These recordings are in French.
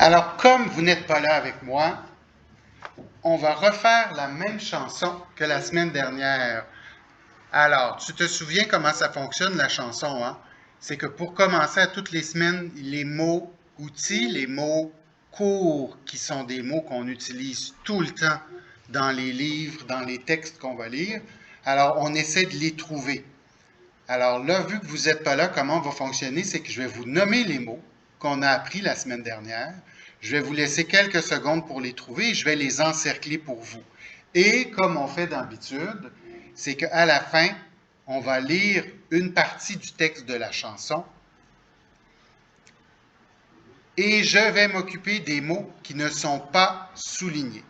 Alors, comme vous n'êtes pas là avec moi, on va refaire la même chanson que la semaine dernière. Alors, tu te souviens comment ça fonctionne la chanson, hein? C'est que pour commencer à toutes les semaines, les mots outils, les mots courts, qui sont des mots qu'on utilise tout le temps dans les livres, dans les textes qu'on va lire, alors on essaie de les trouver. Alors là, vu que vous n'êtes pas là, comment on va fonctionner, c'est que je vais vous nommer les mots qu'on a appris la semaine dernière. Je vais vous laisser quelques secondes pour les trouver et je vais les encercler pour vous. Et comme on fait d'habitude, c'est qu'à la fin, on va lire une partie du texte de la chanson et je vais m'occuper des mots qui ne sont pas soulignés.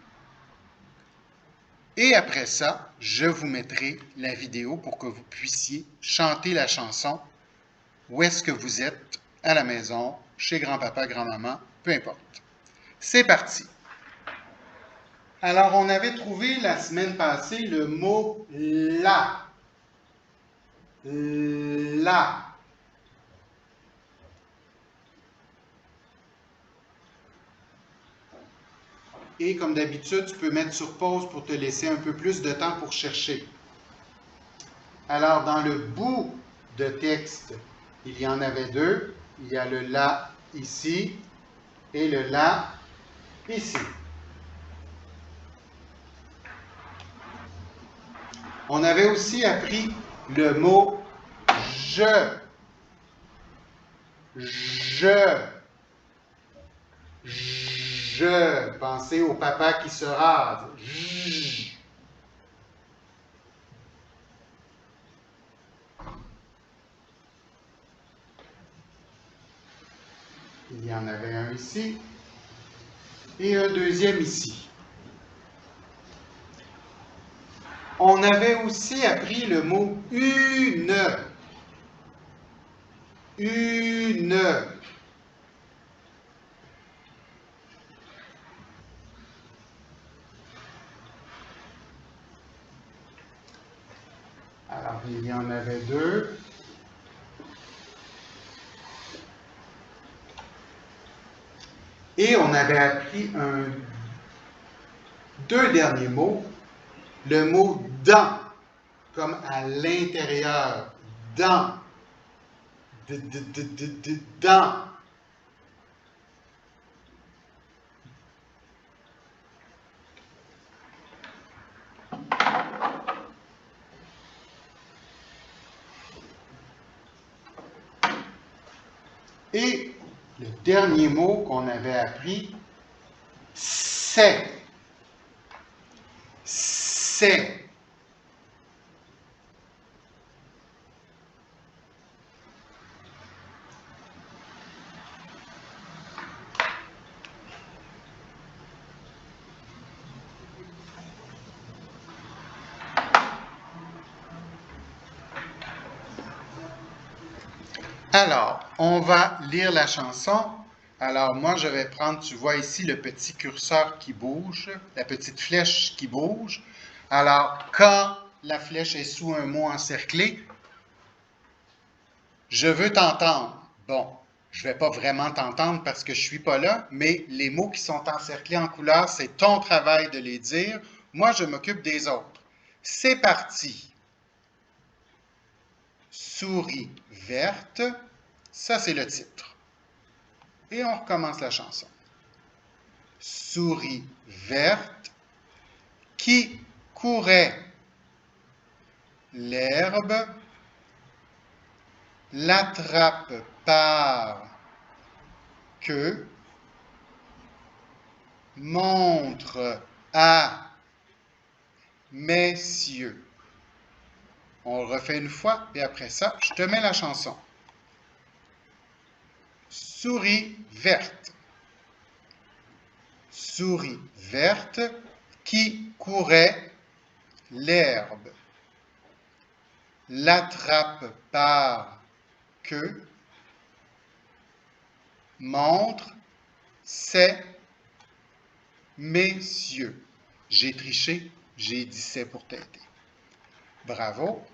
Et après ça, je vous mettrai la vidéo pour que vous puissiez chanter la chanson où est-ce que vous êtes, à la maison, chez grand-papa, grand-maman, peu importe. C'est parti. Alors, on avait trouvé la semaine passée le mot « la ». La. Et comme d'habitude, tu peux mettre sur pause pour te laisser un peu plus de temps pour chercher. Alors, dans le bout de texte, il y en avait deux. Il y a le « la » ici et le « la » ici. On avait aussi appris le mot « je ». Je. Pensez au papa qui se rase. Je. Il y en avait un ici et un deuxième ici. On avait aussi appris le mot une. Une. Alors, il y en avait deux. Et on avait appris deux derniers mots. Le mot dans, comme à l'intérieur. Dans. Dans. Et le dernier mot qu'on avait appris, c'est. C'est. Alors, on va lire la chanson. Alors, moi, je vais prendre, tu vois ici le petit curseur qui bouge, la petite flèche qui bouge. Alors, quand la flèche est sous un mot encerclé, je veux t'entendre. Bon, je ne vais pas vraiment t'entendre parce que je ne suis pas là, mais les mots qui sont encerclés en couleur, c'est ton travail de les dire. Moi, je m'occupe des autres. C'est parti. Souris verte, ça c'est le titre. Et on recommence la chanson. Souris verte qui courait l'herbe, l'attrape par queue, montre à messieurs. On le refait une fois et après ça, je te mets la chanson. Souris verte. Souris verte qui courait l'herbe, l'attrape par queue, montre ses messieurs. J'ai triché, j'ai dit c'est pour t'aider. Bravo.